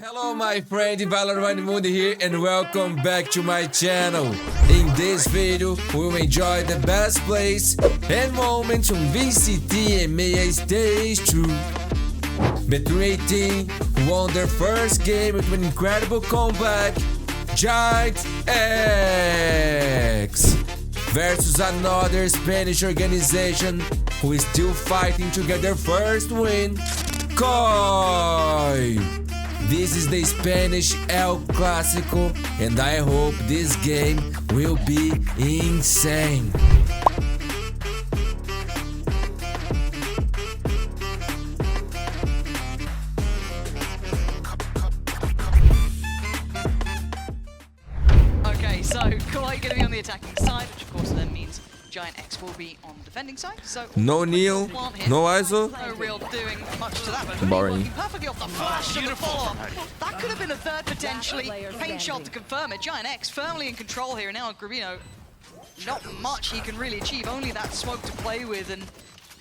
Hello my friend, Valorant Mundi here and welcome back to my channel. In this video, we'll enjoy the best plays and moments from VCT EMEA Stage 2. B3 team won their first game with an incredible comeback, GIANTX versus another Spanish organization who is still fighting to get their first win, KAMO. This is the Spanish El Clásico and I hope this game will be insane. Okay, so Kawhi going to be on the attacking side, which of course then means GIANTX will be on the defending side. So no Neil, no ISO. No real doing much to that, but boring. Working perfectly off the flash to the follow-up. That could have been a third potentially. Paint shot to confirm it. GIANTX firmly in control here. Now Grabino, not much he can really achieve. Only that smoke to play with, and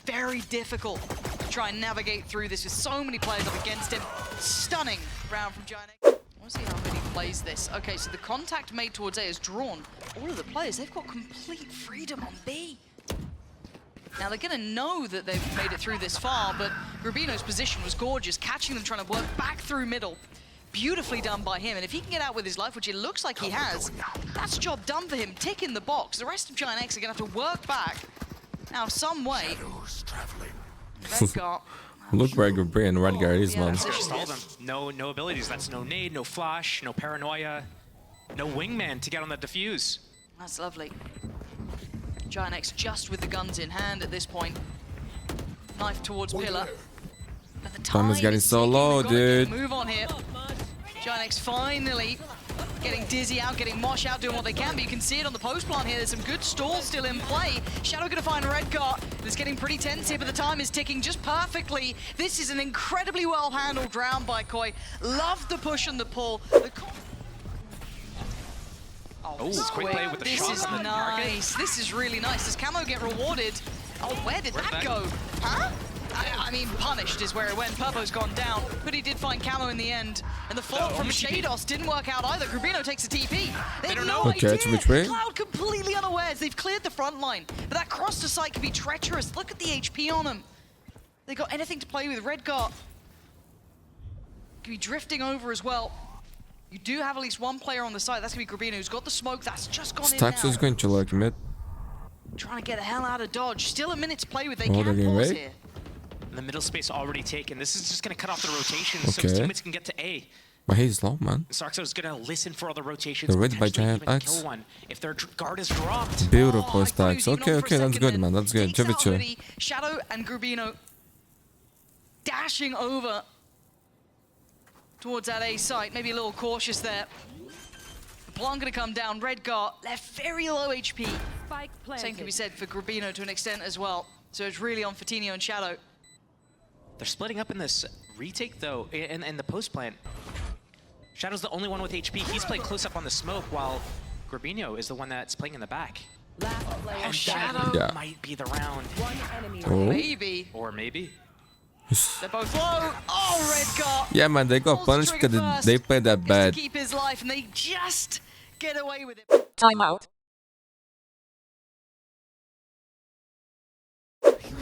very difficult to try and navigate through this with so many players up against him. Stunning round from GIANTX. Let's see how good he plays this. Okay, so the contact made towards A is drawn. All of the players, they've got complete freedom on B. Now they're gonna know that they've made it through this far, but Grabino's position was gorgeous, catching them trying to work back through middle. Beautifully done by him, and if he can get out with his life, which it looks like he has, that's job done for him. Tick in the box. The rest of GIANTX are gonna have to work back. Now, some way. Redgar. Look where Grabino and Redgar is, man. Just all of them. No abilities. That's no nade, no flash, no paranoia, no wingman to get on the defuse. That's lovely. GIANTX just with the guns in hand at this point. Knife towards pillar. But the time is getting so ticking. low, They've got to dude. Move on here. GIANTX finally getting dizzy out, getting Mosh out, doing what they can, but you can see it on the post plant here. There's some good stalls still in play. Shadow gonna find Redgar. It's getting pretty tense here, but the time is ticking just perfectly. This is an incredibly well handled round by Koi. Love the push and the pull. Oh, quick play with the this shot is on the nice. This is really nice. Does KAMO get rewarded? Oh, where did that go? Huh? I mean, punished is where it went. Purpo's gone down, but he did find KAMO in the end. And the follow-up from Shados didn't work out either. Grabino takes a TP. They have no idea. to which way? Cloud completely unawares. They've cleared the front line, but that cross to sight can be treacherous. Look at the HP on them. They got anything to play with. Redgar could be drifting over as well. You do have at least one player on the side. That's gonna be Grabino, who's got the smoke. That's just gone in now. Stax is going to like mid. Trying to get the hell out of dodge. Still a minute to play with. They Oh, can they're pause getting here. The middle space already taken. This is just going to cut off the rotation so Okay. his teammates can get to A. But he's low, man. Sarxo's going to listen for all the rotations. They're ready by potentially even GIANTX. kill one if their guard is dropped. Beautiful Oh, stacks. even Okay, on for a okay, that's second good, then. man. That's good. Takes Give it out to Hoodie, Shadow and Grabino dashing over towards that A site. Maybe a little cautious there. The Blanc gonna come down. Redgar left very low HP. Same can be said for Grabino to an extent as well. So it's really on Fatinho and Shadow. They're splitting up in this retake, though, in the post plant. Shadow's the only one with HP. He's playing close up on the smoke, while Grabino is the one that's playing in the back. And Shadow Yeah. might be the round. Oh. Maybe. Or maybe. They're both low. Oh, Redgar. Yeah, man, they got Pulls punished trigger because first. they played that Gets bad. to keep his life, and they just get away with it. Timeout.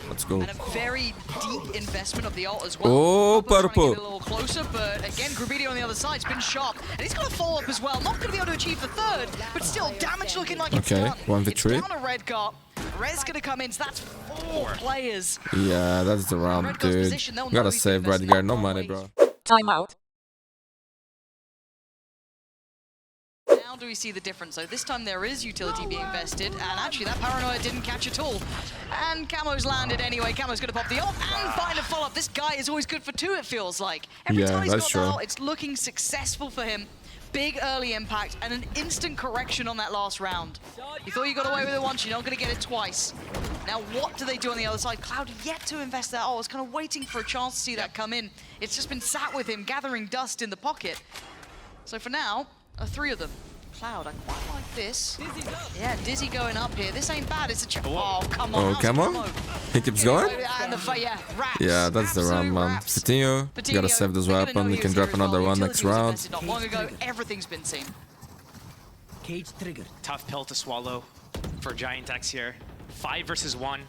Let's go. And a very deep investment of the ult as well. Oh, Purple trying to Purple. get a little closer, but again, Grabino on the other side's been sharp. And he's got a follow-up as well. Not going to be able to achieve the third, but still, damage looking like it's Okay, done. 1v3. It's down to Redgar. Red's going to come in, so that's 4 players. Yeah, that's the round, Redgar's dude. position, they'll know Gotta he's save invested Redgar. in No one money, way. bro. Timeout. Now do we see the difference? So this time there is utility being invested, and actually that paranoia didn't catch at all. And KAMO's landed anyway. KAMO's going to pop the ult and find a follow-up. This guy is always good for 2, it feels like. Every Yeah, time he's that's got true. the ult, it's looking successful for him. Big early impact and an instant correction on that last round. You thought you got away with it once, you're not going to get it twice. Now what do they do on the other side? Cloud yet to invest that ult. I was kind of waiting for a chance to see that come in. It's just been sat with him, gathering dust in the pocket. So for now, 3 of them. Cloud, I quite like this. Yeah, Dizzy going up here. This ain't bad. It's a oh, come on. Oh, KAMO? He keeps going? And yeah, raps. Yeah, that's the round, man. Raps. Vitinho, you gotta save this weapon. You can drop another one next round. Not long ago, everything's been seen. Cage triggered. Tough pill to swallow for GIANTX here. 5 versus 1.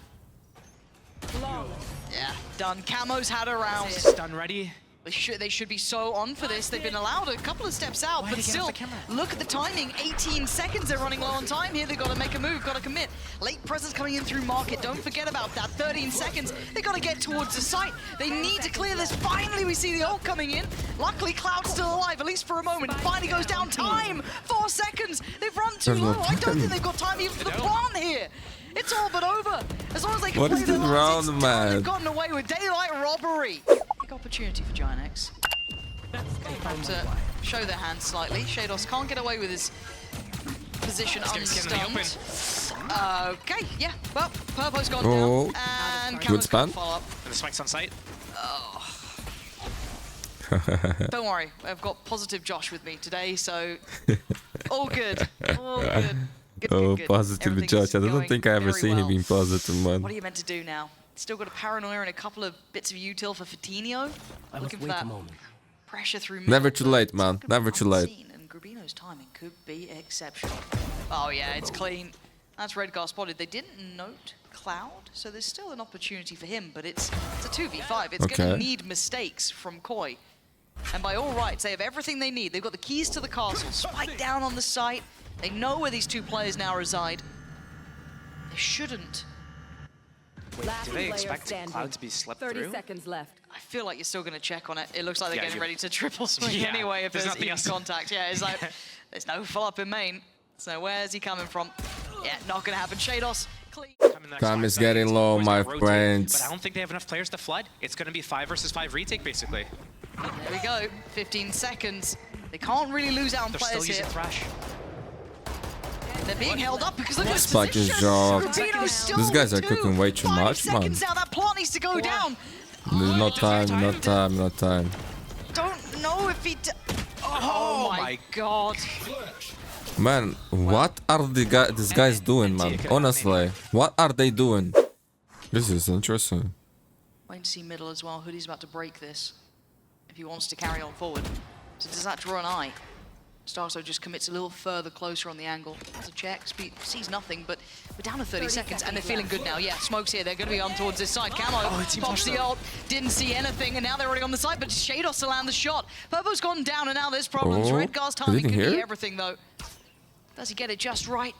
Yeah, done. KAMO's had a round. Stun ready. They should be so on for this. They've been allowed a couple of steps out, but still, look at the timing. 18 seconds, they're running low on time here. They've got to make a move, got to commit. Late presence coming in through market. Don't forget about that. 13 seconds. They got to get towards the site. They need to clear this. Finally, we see the ult coming in. Luckily, Cloud's still alive, at least for a moment. Finally goes down. Time! 4 seconds. They've run too low. I don't think they've got time even for the plant here. It's all but over. As long as they can What play is the this lines, round, it's done. man? They've gotten away with daylight robbery. Big opportunity for GIANTX. Time to show their hand slightly. Shados can't get away with his position unstunned. Okay, yeah. Well, Purpo's gone down, and good span. follow up. And the spike's on site. Don't worry, I've got positive Josh with me today, so all good. All good. Good. Positive Josh. I don't think I ever seen him being positive, man. What are you meant to do now? Still got a paranoia and a couple of bits of util for Vitinho. Looking for that pressure through. Never too late, man. Never too late. And Grubino's timing could be exceptional. Oh yeah, it's clean. That's Redgar spotted. They didn't note Cloud, so there's still an opportunity for him, but it's a 2v5. It's going to need mistakes from Koi. And by all rights, they have everything they need. They've got the keys to the castle. Spike down on the site. They know where these two players now reside. They shouldn't. Wait, do they expect Cloud to be slept 30 through? seconds left. I feel like you're still going to check on it. It looks like they're getting ready to triple swing anyway if there's even contact. Yeah, it's like, there's no follow-up in main. So where's he coming from? Yeah, not going to happen. Shados, clean. Time is getting low, my friends. But I don't think they have enough players to flood. It's going to be 5 versus 5 retake, basically. There we go. 15 seconds. They can't really lose out on They're players still here. using Thrash. They're being held up because look at this Spike is position. dropped. Still These guys are cooking way too 5 much, man. seconds now. That plant needs to go down. There's no time, no time, no time. Don't know if he. Oh my god. Man, what are these guys doing, man? Honestly, what are they doing? This is interesting. Waiting to see middle as well. Hoodie's about to break this if he wants to carry on forward. So does that draw an eye? Starso just commits a little further closer on the angle. Has a check, sees nothing, but we're down to 30 seconds and they're feeling good now. Yeah, smoke's here. They're going to be on towards this side. KAMO pops the ult, didn't see anything, and now they're already on the side, but Shados to land the shot. Purpo's gone down, and now there's problems. Redgar's timing could be everything, though. Does he get it just right?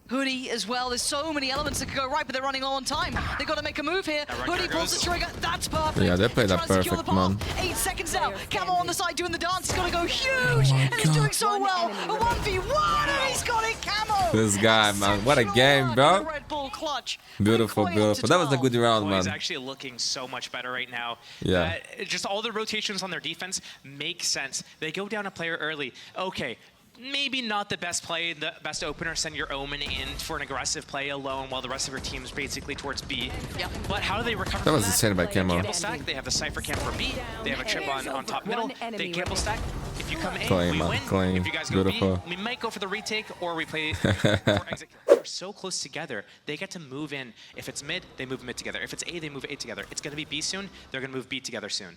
Hoodie as well. There's so many elements that could go right, but they're running low on time. They've got to make a move here. Hoodie pulls the trigger. That's perfect. Yeah, they played that perfect, man. 8 seconds now. KAMO on the side doing the dance. He's got to go huge. And he's doing so well. A 1v1, and he's got it, KAMO. This guy, man. What a game, bro. Red Bull clutch. Beautiful, beautiful. That was a good round, man. He's actually looking so much better right now. Yeah. Just all the rotations on their defense make sense. They go down a player early. Okay. Maybe not the best play, the best opener, send your Omen in for an aggressive play alone while the rest of your team's basically towards B. Yep. But how do they recover That was from insane by KAMO. Gamble stack, they have the Cypher camp for B, they have a chip on top middle, they gamble stack. If you come A, Clean, we man. win. Clean. If you guys go Beautiful. B, we might go for the retake or we play for exit. They're so close together, they get to move in. If it's mid, they move mid together. If it's A, they move A together. It's going to be B soon, they're going to move B together soon.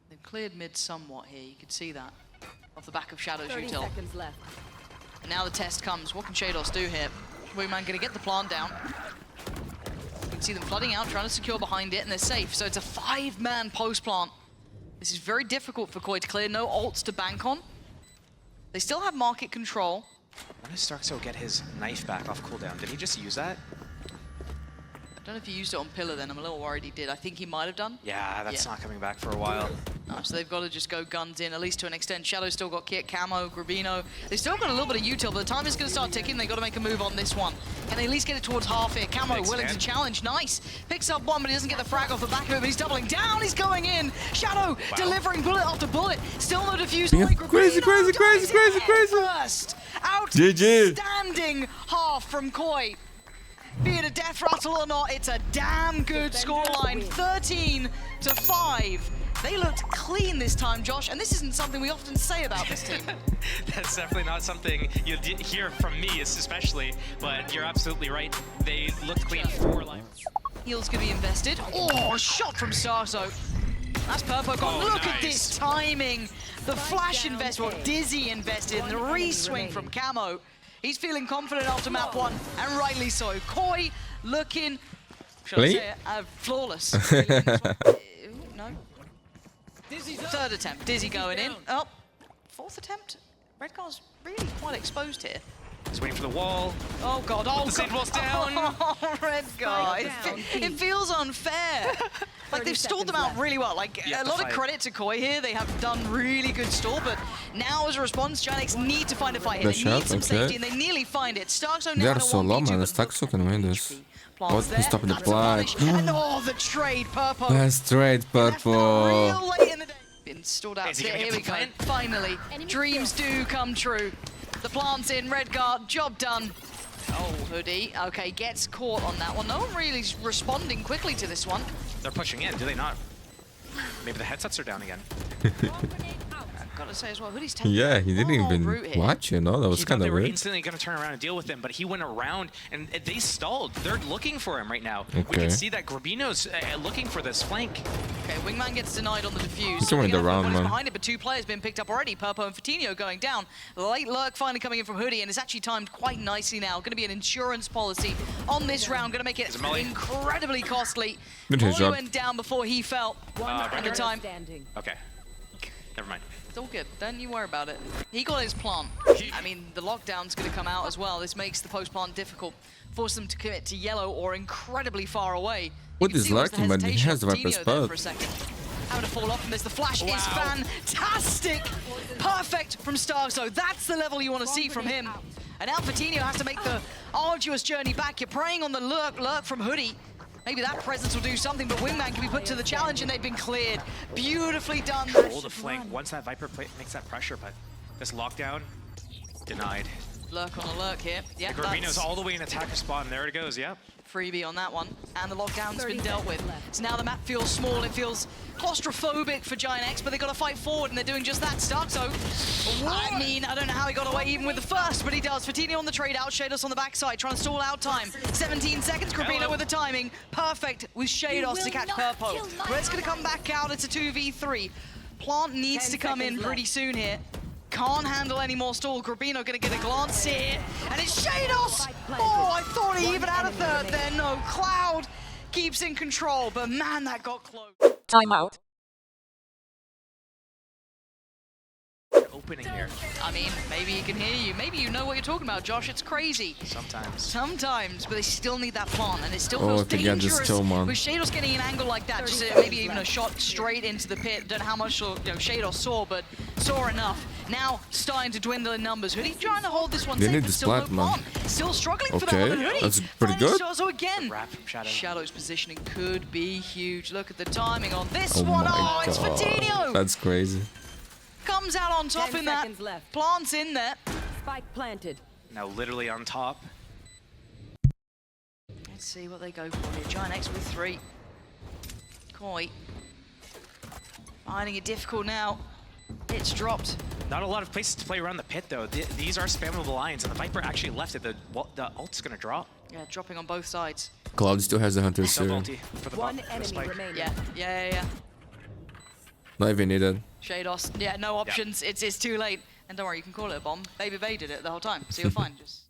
They've cleared mid somewhat here, you can see that. Off the back of Shadow's 30 util. seconds left. And now the test comes. What can Shados do here? Wingman going to get the plant down. You can see them flooding out, trying to secure behind it, and they're safe. So it's a 5-man post plant. This is very difficult for Koi to clear. No ults to bank on. They still have market control. When does Starkso get his knife back off cooldown? Did he just use that? I don't know if he used it on Pillar then. I'm a little worried he did. I think he might have done. Yeah, that's not coming back for a while. No, so they've got to just go guns in, at least to an extent. Shadow's still got Kit, KAMO, Grubino. They've still got a little bit of util, but the time is going to start ticking. They've got to make a move on this one. Can they at least get it towards half here? KAMO willing to challenge. Nice. Picks up one, but he doesn't get the frag off the back of it, but he's doubling down. He's going in. Shadow delivering bullet after bullet. Still no defuse. Yeah, crazy. First. Outstanding half from Koi. Be it a death rattle or not, it's a damn good scoreline. 13-5. They looked clean this time, Josh, and this isn't something we often say about this team. That's definitely not something you'll hear from me, especially, but you're absolutely right. They looked clean for life. Heal's gonna be invested. Oh, a shot from Starzo. That's Purpo gone. Oh, Look nice. at this timing. The flash invest, well, Dizzy invested, and the re-swing from KAMO. He's feeling confident after map 1, and rightly so. Koi looking, shall I say it, flawless. No. Third attempt, Dizzy going in. Oh, fourth attempt. Redcar's really quite exposed here. He's waiting for the wall. Oh god, oh the seed wall's down. Oh, Redcar. It feels unfair. Like they've stalled them out really well. Like a lot of credit to Koi here. They have done really good stall, but now as a response, GIANTX need to find a fight here. They need some safety, and they nearly find it. Starzo now They are so low, man. The Starzo can win this. What? He's stopping the flash. And oh, the trade, Purpo. That's trade, Purple. Real late in the day. Been stalled out. Is he gonna Here get we the go. plant? Finally, dreams do come true. The plant's in, Redcar, job done. Oh, Hoodie, okay, gets caught on that one. No one really is responding quickly to this one. They're pushing in, do they not? Maybe the headsets are down again. I've got to say as well, Hoodie's taking Yeah, he didn't the even route here. watch, you know? That was He thought kind they of were weird. instantly going to turn around and deal with him, but he went around and they stalled. They're looking for him right now. We Okay. can see that Grabino's looking for this flank. Okay, Wingman gets denied on the defuse. He's winning the round, man. Behind it, but two players been picked up already. Purpo and Fatinho going down. Late lurk finally coming in from Hoodie, and it's actually timed quite nicely now. Going to be an insurance policy on this round. Going to make it incredibly costly. Good hit, Molly job. went down before he fell at the time. Okay, never mind. It's all good. Don't you worry about it. He got his plant. I mean, the lockdown's going to come out as well. This makes the post-plant difficult. Force them to commit to yellow or incredibly far away. What You can is see was lurking, but he hesitation has the of Viper Fatinho there spell. for a second. Having to fall off from this. The flash is fantastic. Perfect from Starzo. That's the level you want to see from him. And now Fatinho has to make the arduous journey back. You're preying on the lurk from Hoodie. Maybe that presence will do something, but Wingman can be put to the challenge, and they've been cleared. Beautifully done. Hold the flank once that Viper makes that pressure, but this lockdown, denied. Lurk on a lurk here. Yeah, Grabino's all the way in attacker spot, and there it goes, yep. freebie on that one, and the lockdown's been dealt with. So now the map feels small, it feels claustrophobic for GIANTX, but they got to fight forward, and they're doing just that. Starzo, I mean, I don't know how he got away even with the first, but he does. Fatinho on the trade out, Shados on the backside, trying to stall out time. 17 seconds, Grabino with the timing. Perfect with Shados to catch Purpo. Red's going to come back out, it's a 2v3. Plant needs to come in pretty soon here. Can't handle any more stall. Grabino gonna get a glance here, and it's Shados! Oh, I thought he even had a third there. No, Cloud keeps in control, but man, that got close. Timeout. Opening here. I mean, maybe he can hear you. Maybe you know what you're talking about, Josh. It's crazy. Sometimes. Sometimes, but they still need that plant, and it still Oh, feels to get this dangerous kill, man. with Shados getting an angle like that. Just maybe even a shot straight into the pit. Don't know how much Shados saw, but saw enough. Now starting to dwindle in numbers. Hoodie trying to hold this one They safe, need but this still no plant, man. plant. Still struggling for that Okay, one. Hoodie that's pretty finds good. Starzo again. Wrap from Shadow. Shadow's positioning could be huge. Look at the timing on this Oh one. my Oh, it's god. Fatinho. That's crazy. Comes out on top 10 in that. seconds left. Plant's in there. Spike planted. Now literally on top. Let's see what they go for here. GIANTX with 3. Koi finding it difficult now. It's dropped. Not a lot of places to play around the pit though. These are spammable lines, and the Viper actually left it. The ult's gonna drop. Yeah, dropping on both sides. Cloud still has the Hunter Sub serum. ulti for the One for the enemy spike. remaining. Yeah. Not even needed. Shados, yeah, no options. It's too late. And don't worry, you can call it a bomb. Baby Bay did it the whole time, so you're fine. Just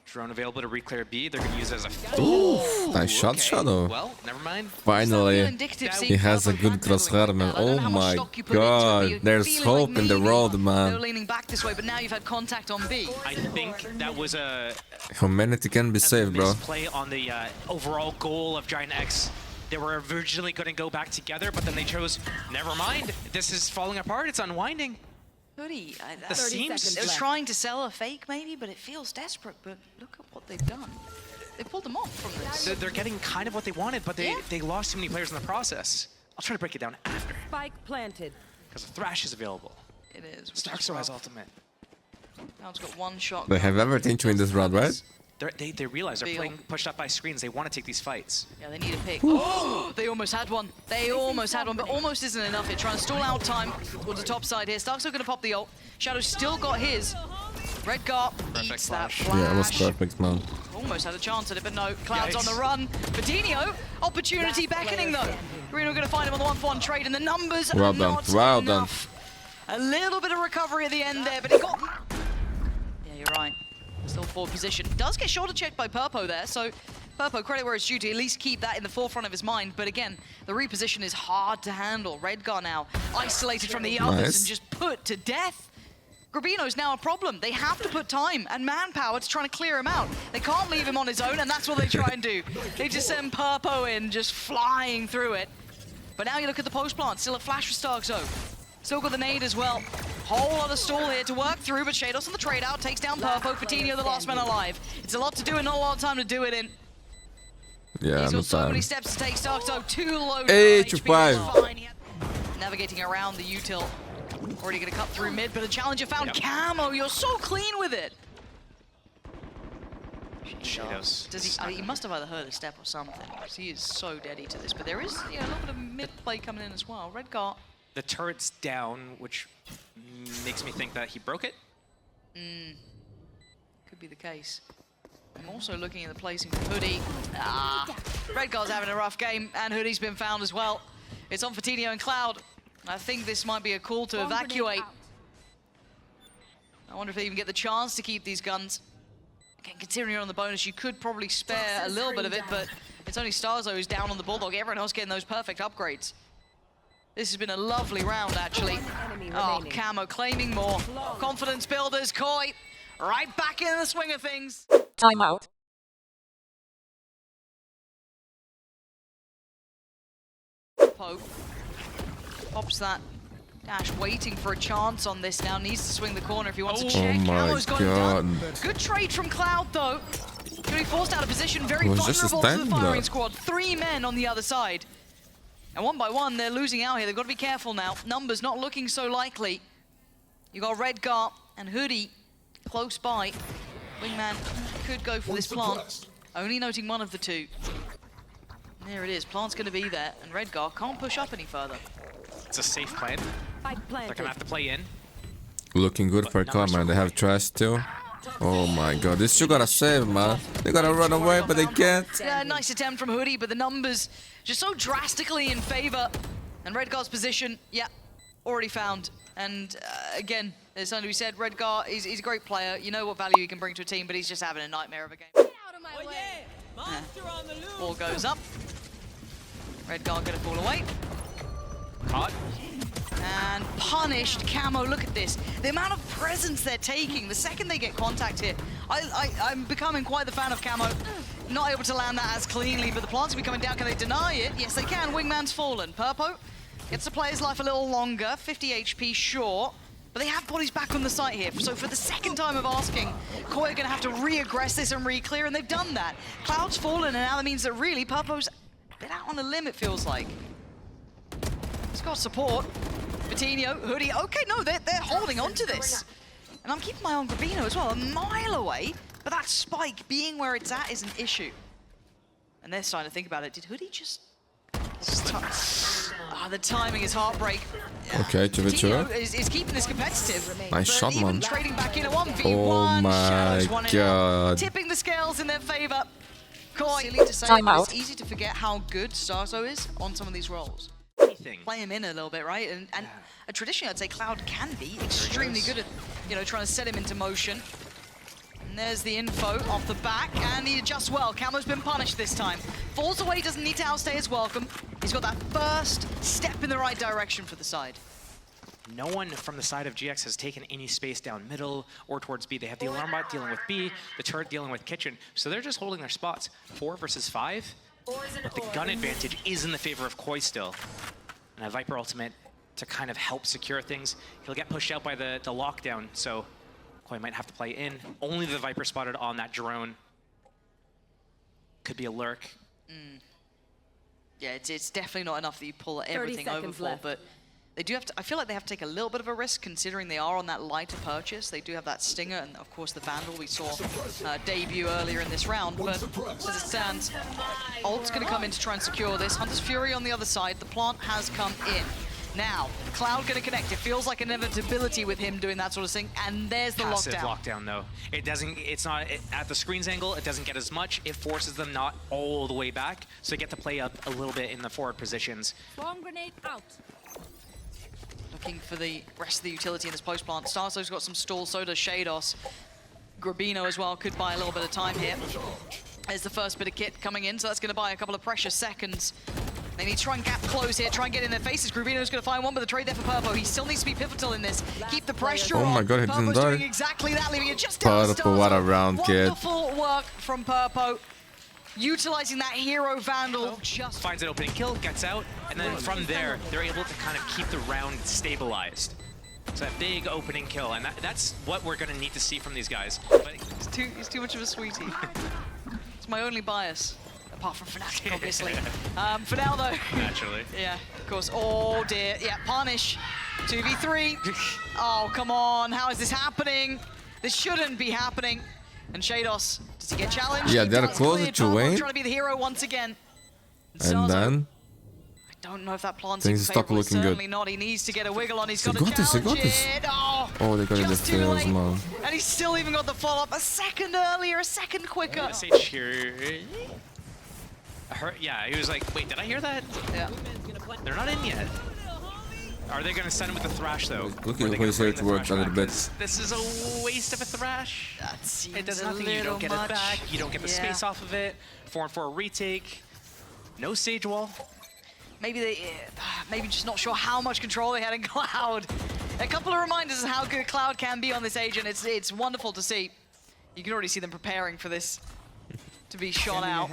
Drone available to reclear B. They're gonna use it as a. Ooh, nice shot, okay. Shadow. Well, never mind. Finally, indicative he has a good crosshair, man. Oh my god, there's hope in the world, They're man. leaning back this way, but now you've had contact on B. I think that was a Humanity can be saved, bro. misplay on the overall goal of GIANTX. They were originally going to go back together, but then they chose, never mind. This is falling apart. It's unwinding. Hoodie, The seams. seconds it was left. trying to sell a fake maybe, but it feels desperate. But look at what they've done. They pulled them off from this. They're getting kind of what they wanted, but they lost too many players in the process. I'll try to break it down after, Spike planted. because the Thrash is available. It is. Starkso has ultimate. Now it's got one shot. They have everything to win this round, right? They realize they're playing pushed up by screens. They want to take these fights. Yeah, they need a pick. Oh, they almost had one. They almost had one, but almost isn't enough. They're trying to stall out time towards the top side here. Stark's still going to pop the ult. Shadow's still got his. Redgar eats that flash. Yeah, it was perfect, man. Almost had a chance at it, but no. Cloud's on the run. Vitinho, opportunity beckoning though. Reno going to find him on the 1-for-1 trade, and the numbers Well are done. not Well enough. A little bit of recovery at the end there, but he got... Yeah, you're right. Still forward position. Does get shoulder checked by Purpo there, so Purpo, credit where it's due to at least keep that in the forefront of his mind. But again, the reposition is hard to handle. Redgar now isolated from the others and just put to death. Grabino's now a problem. They have to put time and manpower to trying to clear him out. They can't leave him on his own, and that's what they try and do. They just send Purpo in, just flying through it. But now you look at the post plant, still a flash for Starkzo. Still got the nade as well. Whole lot of stall here to work through, but Shados on the trade out takes down Purpo. Vitinho, the last man alive. It's a lot to do and not a lot of time to do it in. Yeah, He's no got so time. many steps to take. Starkzo too low. 8 to 5. Navigating around the util. Already going to cut through mid, but a challenger found KAMO. You're so clean with it. Shadows. Does he must have either heard a step or something, because he is so deady to this. But there is a little bit of mid play coming in as well. Redgar. The turret's down, which makes me think that he broke it. Could be the case. I'm also looking at the placing for Hoodie. Redgar's having a rough game, and Hoodie's been found as well. It's on Vitinho and Cloud. I think this might be a call to evacuate. I wonder if they even get the chance to keep these guns. Again, considering you're on the bonus, you could probably spare a little bit of it, but it's only Starzo who's down on the Bulldog. Everyone else getting those perfect upgrades. This has been a lovely round, actually. Oh, KAMO claiming more. Confidence builders, Koi. Right back in the swing of things. Timeout. Pope pops that dash, waiting for a chance on this now. Needs to swing the corner if he wants to check. Oh my KAMO's got it done. God. Good trade from Cloud, though. Gonna be forced out of position, very It was just a vulnerable to the stand firing there. squad. 3 men on the other side. And one by one, they're losing out here. They've got to be careful now. Numbers not looking so likely. You got Redgar and Hoodie close by. Wingman could go for this plant. Only noting one of the two. And there it is. Plant's going to be there, and Redgar can't push up any further. It's a safe plan. Spike They're planted. gonna have to play in. Looking good for KAMO. They have trash too. Oh my god, this you gotta save, man. They gotta run away, but they can't. Yeah, nice attempt from Hoodie, but the numbers just so drastically in favor. And Redgar's position, yeah, already found. And again, there's something to be said. Redgar, he's a great player. You know what value he can bring to a team, but he's just having a nightmare of a game. Ball goes up. Redgar gonna fall away. Caught. And punished. KAMO, look at this. The amount of presence they're taking the second they get contact here. I'm becoming quite the fan of KAMO. Not able to land that as cleanly, but the plants will be coming down. Can they deny it? Yes, they can. Wingman's fallen. Purpo gets to play his life a little longer. 50 HP, sure. But they have bodies back on the site here. So for the second time of asking, Koi are going to have to re-aggress this and re-clear, and they've done that. Cloud's fallen, and now that means that really Purpo's a bit out on the limb, it feels like. He's got support. Vitinho, Hoodie, okay, no, they're holding on to this. And I'm keeping my eye on Grabino as well, a mile away, but that spike being where it's at is an issue. And they're starting to think about it. Did Hoodie just... the timing is heartbreak. Okay, to Vitinho is keeping this competitive. Nice shot, even man. trading back in a 1v1. Oh my Shadows won it out, God. tipping the scales in their favor. Koi, silly to say, but Timeout. it's easy to forget how good Starzo is on some of these roles. Anything. Play him in a little bit, right? And traditionally, I'd say Cloud can be extremely good at, trying to set him into motion. And there's the info off the back, and he adjusts well. KAMO's been punished this time. Falls away, doesn't need to outstay his welcome. He's got that first step in the right direction for the side. No one from the side of GX has taken any space down middle or towards B. They have the alarm bot dealing with B, the turret dealing with kitchen. So they're just holding their spots. 4 versus 5. But the gun advantage is in the favor of Koi still. And a Viper ultimate to kind of help secure things. He'll get pushed out by the lockdown, so Koi might have to play in. Only the Viper spotted on that drone. Could be a lurk. Yeah, it's definitely not enough that you pull everything over seconds for, left. but They do have to, I feel like they have to take a little bit of a risk considering they are on that lighter purchase. They do have that Stinger and of course the Vandal we saw debut earlier in this round. But as it stands, Ult's going to come in to try and secure this. Hunter's Fury on the other side. The plant has come in. Now, Cloud going to connect. It feels like an inevitability with him doing that sort of thing. And there's the Passive lockdown. though. It's not at the screen's angle. It doesn't get as much. It forces them not all the way back. So they get to play up a little bit in the forward positions. Bomb grenade out. Looking for the rest of the utility in this post plant. Starzo's got some stall, so does Shados. Grabino as well could buy a little bit of time here. There's the first bit of kit coming in, so that's going to buy a couple of precious seconds. They need to try and gap close here, try and get in their faces. Grabino's going to find one, but the trade there for Purpo. He still needs to be pivotal in this. Keep the pressure on. Oh my god, he didn't Purpo's die. doing exactly that, leaving it just down to Purpo, what a round, kid. Wonderful work from Purpo. Utilizing that hero Vandal just Finds an opening kill, gets out, and then from there, they're able to kind of keep the round stabilized. So that big opening kill, and that's what we're going to need to see from these guys. But he's too much of a sweetie. It's my only bias, apart from Fnatic, obviously. For now, though. Naturally. Yeah, of course. Oh, dear. Yeah, punish. 2v3. Oh, come on. How is this happening? This shouldn't be happening. And Shados, does he get challenged? Yeah, He they're does. closer Cleared. to Purpo win. trying to be the hero once again. And Starzo, then I don't know if that plant's things stop favorable. looking good. Certainly not. He needs to get a wiggle on. He's got They to got this, they got challenge this. it. Oh, they got it just the too fails, late. man. And he's still even got the follow-up a second earlier, a second quicker. Sage here. Yeah, he was like, wait, did I hear that? Yeah. They're not in yet. Are they going to send him with the Thrash, though? Looking Or are they for his gonna hair bring to the work Thrash a little back? bit. 'Cause this is a waste of a Thrash. That seems It does a nothing. You little don't get much. it back. You don't get the Yeah. space off of it. 4-4 retake. No Sage Wall. Maybe maybe just not sure how much control they had in Cloud. A couple of reminders of how good Cloud can be on this agent. It's wonderful to see. You can already see them preparing for this to be shot out.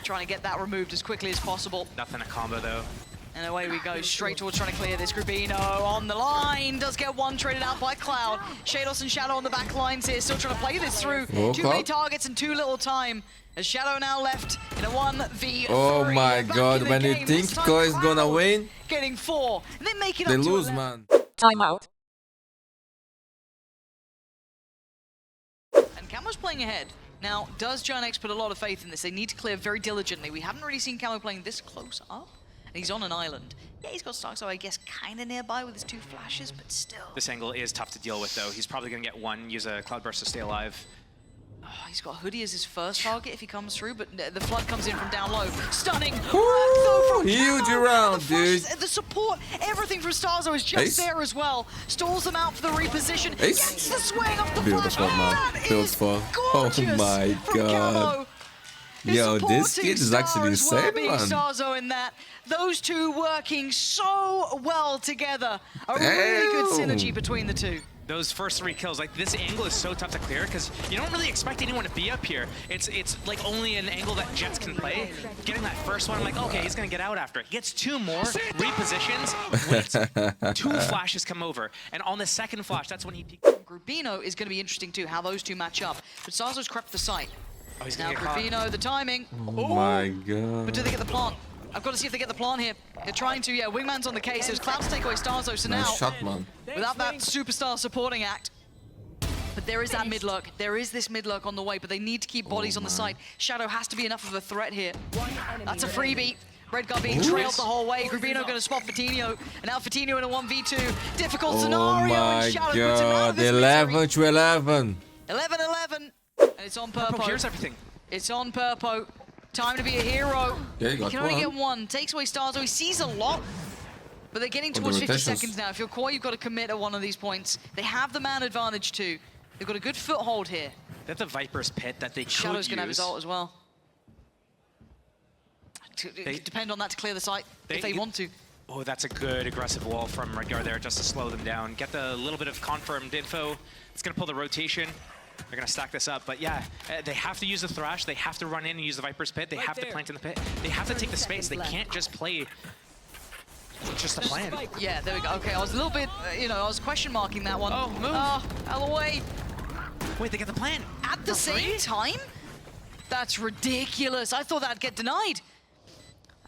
Trying to get that removed as quickly as possible. Nothing a combo, though. And away we go, straight towards trying to clear this. Grabino on the line, does get one traded out by Cloud. Shados and Shadow on the back lines here, still trying to play this through. Too many targets and too little time. As Shadow now left in a 1v3. Oh my Back god, in the when you game. think This time Koi is gonna Cloud win, getting 4. And they make it they up to lose, 11. man. Timeout. And KAMO's playing ahead. Now, does GIANTX put a lot of faith in this? They need to clear very diligently. We haven't really seen KAMO playing this close up. And he's on an island. Yeah, he's got Stark, so I guess kind of nearby with his 2 flashes, but still. This angle is tough to deal with, though. He's probably going to get one, use a Cloud Burst to stay alive. Oh, he's got Hoodie as his first target if he comes through, but the Flood comes in from down low. Stunning! Woo! From Huge KAMO. round, The flashes, dude. The support, everything from Starzo is just Ace. there as well. Stalls them out for the reposition. Ace. Gets the swing off the Beautiful, flash. man. That is Beautiful. Oh gorgeous my from god. KAMO. Yo, this Supporting kid is actually star as well, insane, being man. Starzo in that. Those two working so well together. A really good Damn. synergy between the two. Those first 3 kills, like this angle is so tough to clear because you don't really expect anyone to be up here. It's like only an angle that Jets can play. Getting that first one, I'm like, okay, he's gonna get out after it. Gets 2 more, repositions, waits, 2 flashes come over. And on the second flash, that's when he peeks. Grabino is going to be interesting too, how those two match up. But Starzo's crept the site. Oh, he's Now gonna get caught. Grabino, the timing. Oh my But do god. they get the plant? I've got to see if they get the plant here. They're trying to, yeah, Wingman's on the case. There's Cloud to take away Starzo, so now, Nice shot, man. without that superstar supporting act. But there is that mid lurk. There is this mid lurk on the way, but they need to keep bodies on the site. Shadow has to be enough of a threat here. That's a freebie. Redguard being trailed the whole way. Grabino going to spot Fatinho. And now Fatinho in a 1v2. Difficult Oh scenario. my and Shadow puts him out god. of this 11 misery. to 11. 11-11. And it's on Purpo Purpo. hears everything. It's on Purpo. Time to be a hero. Yeah, you He got can only one. get one. Takes away Starzo. He sees a lot. But they're getting the towards 50 rotations. seconds now. If you're Koi, you've got to commit at one of these points. They have the man advantage too. They've got a good foothold here. They have the Viper's Pit that they could Shadow's going to have his use. ult as well. Depend on that to clear the site if they want to. Oh, that's a good aggressive wall from Redguard there just to slow them down. Get the little bit of confirmed info. It's going to pull the rotation. They're going to stack this up. But yeah, they have to use the Thrash. They have to run in and use the Viper's Pit. They have to plant in the pit. They have to take the space. They can't just play just a plan. Yeah, there we go. Okay, I was a little bit, I was question marking that one. Oh, move. Out of the way. Wait, they get the plan. At the same time? That's ridiculous. I thought that'd get denied.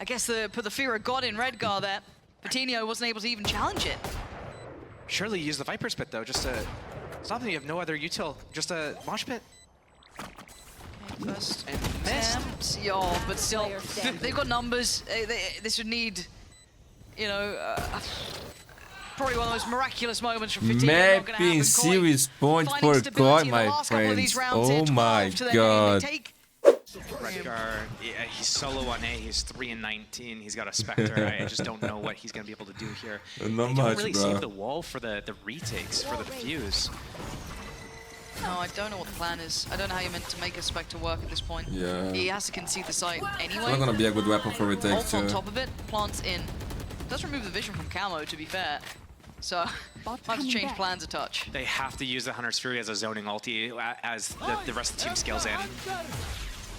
I guess put the fear of God in Redguard there. Vitinho wasn't able to even challenge it. Surely use the Viper's Pit though, just to stop them. You have no other util, just a Mosh Pit. First And missed. attempts, yeah, but still, they've got numbers. This would need, you know, probably one of those miraculous moments from Vitinho. Mapping series point for Koi, my friends. Oh my god. Redgar, yeah, he's solo on A, he's 3 and 19, he's got a Spectre. I just don't know what he's going to be able to do here. Not They much, don't really bro. save the wall for the retakes, for the defuse. No, I don't know what the plan is. I don't know how you're meant to make a Spectre work at this point. Yeah. He has to concede the site anyway. It's not gonna be a good weapon for retake Ults on too. top of it, plants in. Does remove the vision from KAMO, to be fair. So, might have to change plans a touch. They have to use the Hunter's Fury as a zoning ulti as the rest of the team scales in.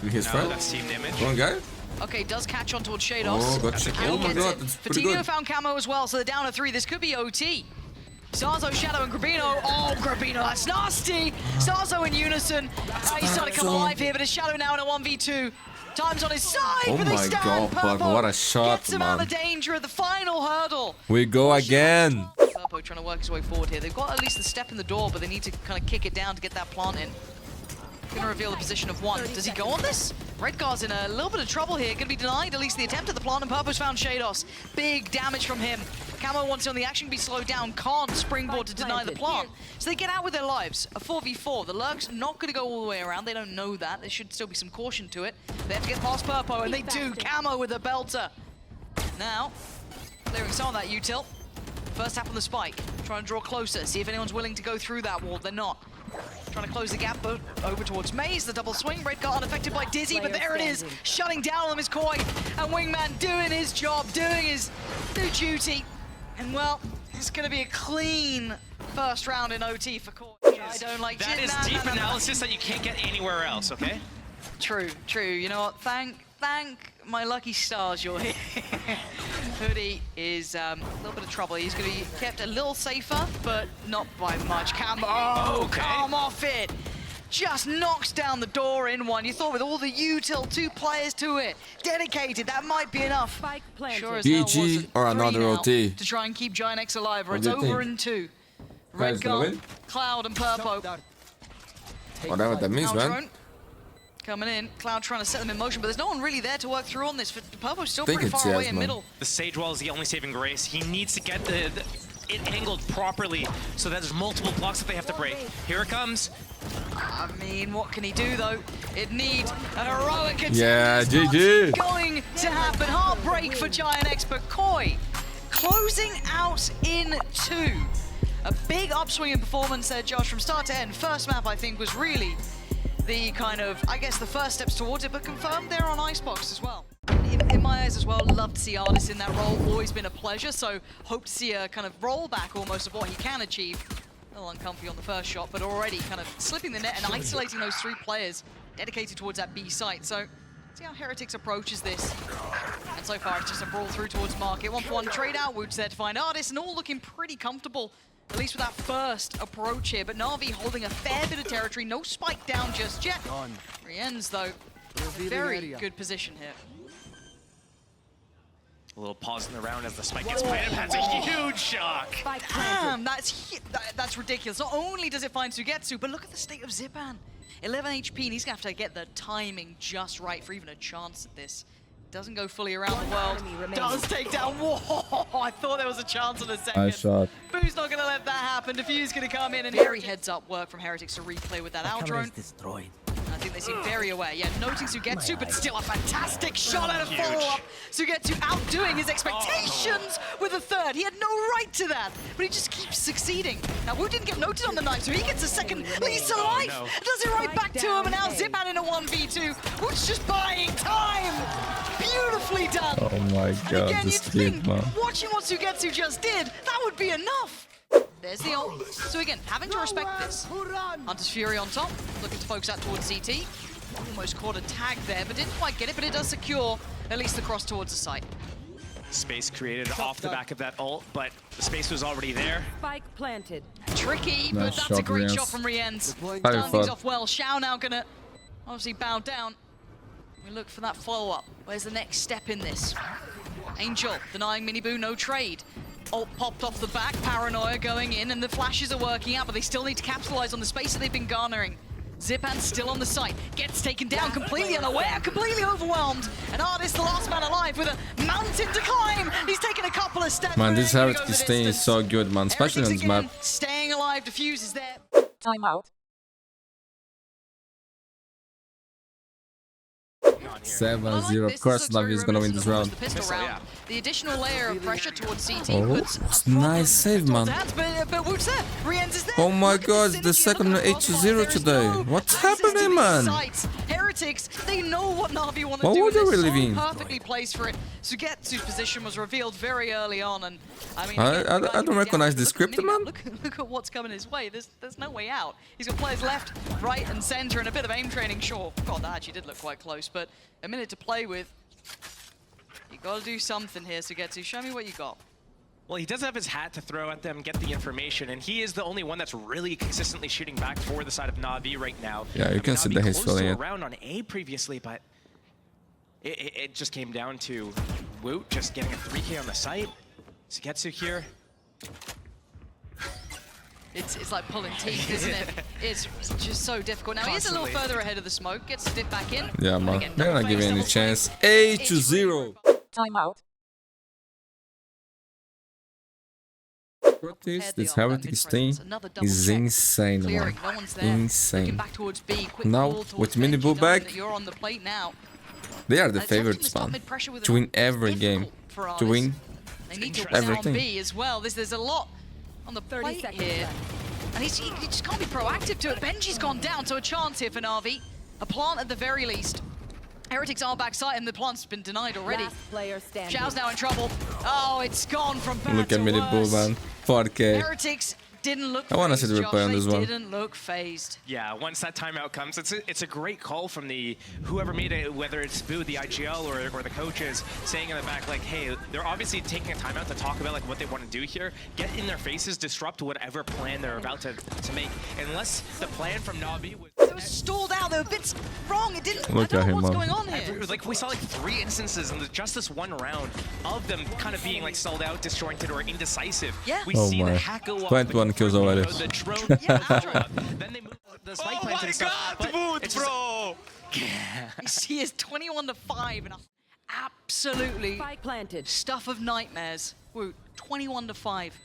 His No, friend? that's team damage. One guy? Okay, does catch on towards Shados. Oh, got shit. Oh my god, that's pretty Vitinho good. found KAMO as well, so they're down to 3. This could be OT. Sarzo, Shadow, and Grabino. Oh, Grabino, that's nasty! Sarzo in unison. He's trying to come alive here, but his Shadow now in a 1v2. Time's on his side, Oh but they my stand. god, Purple Purple, what a shot, gets him out man. of danger at the final hurdle. We go again. Purple trying to work his way forward here. They've got at least the step in the door, but they need to kind of kick it down to get that plant in. Gonna reveal the position of 1. Does he go on this? Redgar's in a little bit of trouble here. Gonna be denied at least the attempt at the plant, and Purple's found Shados. Big damage from him. KAMO wants it on the action, be slowed down. Can't springboard to deny the plant. So they get out with their lives. A 4v4. The Lurk's not gonna go all the way around. They don't know that. There should still be some caution to it. They have to get past Purple, and they do. KAMO with a belter. Now, clearing some of that util. First tap on the spike. Trying to draw closer. See if anyone's willing to go through that wall. They're not. Trying to close the gap over towards Maze. The double swing. Redgar unaffected by Dizzy, but there it is. Shutting down on them is Koi. And Wingman doing his job, doing his duty. And well, it's going to be a clean first round in OT for Koi. I don't like That is deep analysis that you can't get anywhere else, okay? True, true. You know what? Thank my lucky stars you're here. Hoodie is a little bit of trouble. He's going to be kept a little safer, but not by much. Come off it. Just knocks down the door in 1. You thought with all the util, 2 players to it, dedicated, that might be enough. Spike planted. Sure as hell GG wasn't. or 3 another now OT. to try and keep GIANTX alive, or What it's do you over think? in 2. Guys gonna Redgar, win? Cloud, and Purpo. Whatever that means, man. Drone coming in. Cloud trying to set them in motion, but there's no one really there to work through on this. Purpo's still Think pretty it's far away yes, in man. middle. The Sage Wall is the only saving grace. He needs to get it angled properly so that there's multiple blocks that they have to break. Here it comes. I mean, what can he do though? It needs a heroic attempt. Yeah, It's not GG. going to happen. Heartbreak for GIANTX, but Koi closing out in 2. A big upswing in performance there, Josh, from start to end. First map, I think, was really the kind of, I guess, the first steps towards it, but confirmed there on Icebox as well. In my eyes as well, love to see Artis in that role. Always been a pleasure, so hope to see a kind of rollback almost of what he can achieve. A little uncomfy on the first shot, but already kind of slipping the net and isolating those 3 players dedicated towards that B site. So, see how Heretics approaches this. And so far, it's just a brawl through towards Market. 1-for-1 trade out, Woods there to find Artis, and all looking pretty comfortable, at least with that first approach here. But Na'Vi holding a fair bit of territory, no spike down just yet. Rien's, though, a very good position here. A little pause in the round as the spike gets planted. That's a huge shock. Spike planted. Damn, that's ridiculous. Not only does it find Sugetsu, but look at the state of Zipan. 11 HP, and he's going to have to get the timing just right for even a chance at this. Doesn't go fully around the world. Does take down. Whoa! I thought there was a chance in a second. Nice shot. Boo's not going to let that happen. Diffuse going to come in, and very heads-up work from Heretics to replay with that Aldrone. Destroyed. I think they seem very aware. Yeah, noting Sugetsu, but still a fantastic shot and a follow-up. Sugetsu outdoing his expectations with a 3rd. He had no right to that, but he just keeps succeeding. Now, Wu didn't get noted on the knife, so he gets a second lease to life. no. Does it right back to him, and now Zipan in a 1v2. Wu's just buying time. Beautifully done. Oh my And god, again, you'd this kid, think, man. watching what Sugetsu just did, that would be enough. There's the ult. So again, having to respect this. Hunter's Fury on top, looking to focus out towards CT. Almost caught a tag there, but didn't quite get it, but it does secure at least the cross towards the site. Space created off the back of that ult, but the space was already there. Spike planted. Tricky, but Nice that's shot, a great Riens. shot from Riens. Having Starting things fun. off well. Xiao now gonna obviously bow down. We look for that follow-up. Where's the next step in this? Angel denying Miniboo no trade. Ult popped off the back, Paranoia going in, and the flashes are working out, but they still need to capitalize on the space that they've been garnering. Zipan's still on the site, gets taken down, completely unaware, completely overwhelmed. And Artist, the last man alive, with a mountain to climb. He's taken a couple of steps. Man, this Riot staying is so good, man, especially on this map. Staying alive, Diffuse there. Timeout. 7-0. Of course, Navi is gonna win this round. The additional layer of pressure towards CT Oh, puts it's nice save, man. but Woot's there. Rienz is there. Oh my Look at god, synergy, the second look at the 8-0 crossfire. today. There is no What's access to happening, these man? sites. Heretics, they know what Na'Vi want to What do. would and they they're really so mean? perfectly placed for it. Sugetsu's position was revealed very early on, and I mean, I don't recognize the script, man. Look at what's coming his way. There's no way out. He's got players left, right, and center, and a bit of aim training. Sure, God, that actually did look quite close, but a minute to play with. You gotta do something here, Sugetsu. Show me what you got. Well, he does have his hat to throw at them, get the information, and he is the only one that's really consistently shooting back for the side of Na'Vi right now. Yeah, you can see that he's feeling it. Around on A previously, but it just came down to Woot just getting a 3K on the site. Sugetsu here. It's like pulling teeth, isn't it? It's just so difficult. Now, he's a little further ahead of the smoke, gets to dip back in. Yeah, man. Again, They're not double giving phase, any double chance. phase. 8-0. Timeout. This Heretic thing is insane, man. No one's there. Looking Insane. back towards B, quick Now, call towards with Benji, Miniboo knowing back, that you're on the plate now. They are the Attempting favorites, to stop man. mid-pressure with To win an- every it's game. difficult for To Artist. win They need to win everything. on B as well. There's a lot on the 30 plate seconds here. left. And he just can't be proactive to it. Benji's gone down, so a chance here for Na'Vi. A plant at the very least. Heretics are backside, and the plant's been denied already. Last player standing. Xiao's now in trouble. Oh, it's gone from bad Look to at Miniboo, worse. man. 4K. Heretics didn't look I wanna see phased, the Josh. replay on They this one. didn't look phased. Yeah, once that timeout comes, it's a great call from the whoever made it, whether it's Boo, the IGL, or the coaches, saying in the back like, hey, they're obviously taking a timeout to talk about like what they want to do here, get in their faces, disrupt whatever plan they're about to make. Unless the plan from Na'Vi was... It was stalled out. They were a bit wrong. It didn't. Look I don't at know him, what's man. going on here. Like, we saw like 3 instances in just this one round of them kind of being like stalled out, disjointed, or indecisive. Yeah. We Oh see my. the hack go off. 21 kills already. The drone, Yeah, after it. then they move the spike plant and stuff. But it's bro. He is 21 to 5 and absolutely Spike planted. stuff of nightmares. Woot, 21 to 5.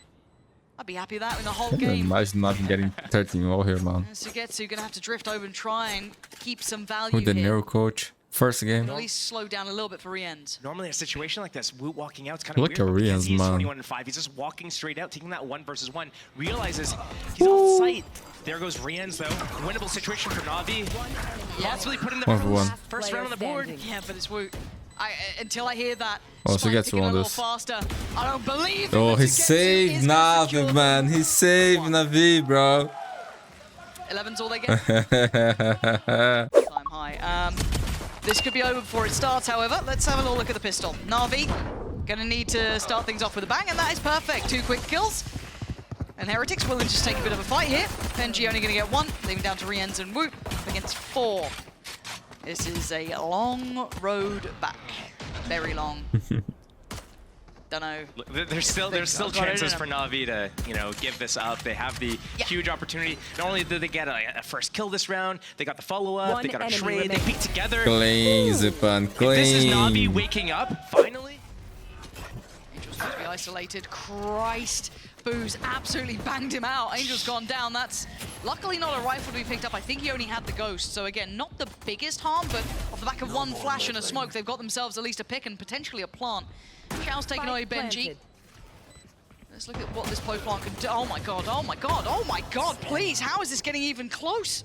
I'd be happy with that in the whole Can you game. imagine not getting 13 all here, man. And Sugetsu gonna have to drift over and try and keep some value With the here. Nero coach. First game. At least slow down a little bit for Rienz. normally a situation like this, Woot walking out is kind of Look weird. at because Rienz, he's man. 21 and 5. He's just walking straight out, taking that 1 versus 1. Realizes he's off site. There goes Rienz though. Winnable situation for Na'Vi. Possibly putting the 1 for 1. first round on the board. Standing. Yeah, but it's Woot. Until I hear that, Oh, Spike Sugetsu ticking won a little this. faster. I don't believe it, Oh, but he Sugetsu saved is gonna secure Navi, the man. He saved Navi, bro. 11's all they get. Time high. This could be over before it starts, however. Let's have a little look at the pistol. Na'Vi gonna need to start things off with a bang, and that is perfect. 2 quick kills. And Heretics willing to just take a bit of a fight here. Benji only gonna get 1, leaving down to Rienz and Woot against 4. This is a long road back. Very long. Don't know. There's still chances for Na'Vi to, give this up. They have the huge opportunity. Not only did they get a first kill this round, they got the follow-up, they got a enemy trade, they remaining. beat together. Clean, Zipan, This is Na'Vi clean. waking up, finally. Angel's supposed to be isolated. Christ. Boo's absolutely banged him out. Angel's gone down. That's luckily not a rifle to be picked up. I think he only had the ghost. So again, not the biggest harm, but off the back of 1 flash and a smoke, they've got themselves at least a pick and potentially a plant. Xiao's taking away Spike Benji. planted. Let's look at what this post plant can do. Oh my god, oh my god, oh my god, please. How is this getting even close?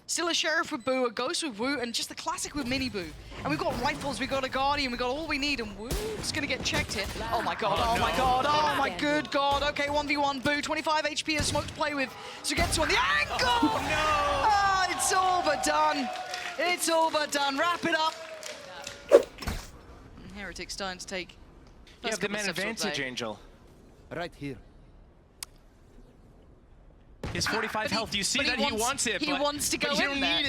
Still a Sheriff with Boo, a Ghost with Woot, and just the classic with Miniboo. And we've got rifles, we've got a Guardian, we've got all we need, and Woot's gonna get checked here. Oh my god, oh my god, oh my good god. Okay, 1v1 Boo, 25 HP and smoke to play with. Sugetsu on the angle! Oh no! Oh, it's all but done. It's all but done. Wrap it up. And Heretics starting to take. You have the man advantage, Angel. Right here. His 45 health, you see that he wants it, He but, wants to go but you in don't there. need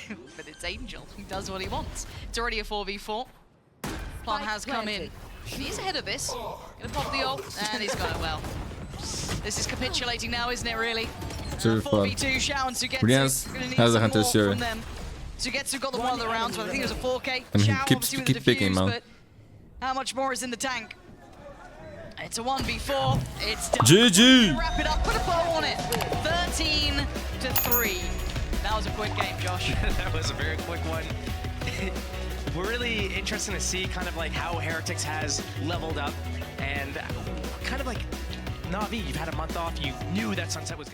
it. But it's Angel. He does what he wants. It's already a 4v4. Plan has come in. He's ahead of this. Gonna pop the ult, and he's got it well. This is capitulating now, isn't it, really? Super fun. 4v2 Shao to get Brian's Gonna need has a some Hunter more Fury. from them. Sugetsu got the one of the rounds, but I think it was a 4K. And he Shao keeps obviously with the keep picking him defuse, out. but how much more is in the tank? It's a 1v4. It's done. GG! Wrap it up, put a bow on it. 13-3. That was a quick game, Josh. That was a very quick one. We're really interested to see kind of like how Heretics has leveled up and kind of like Na'Vi, you've had a month off, you knew that Sunset was going to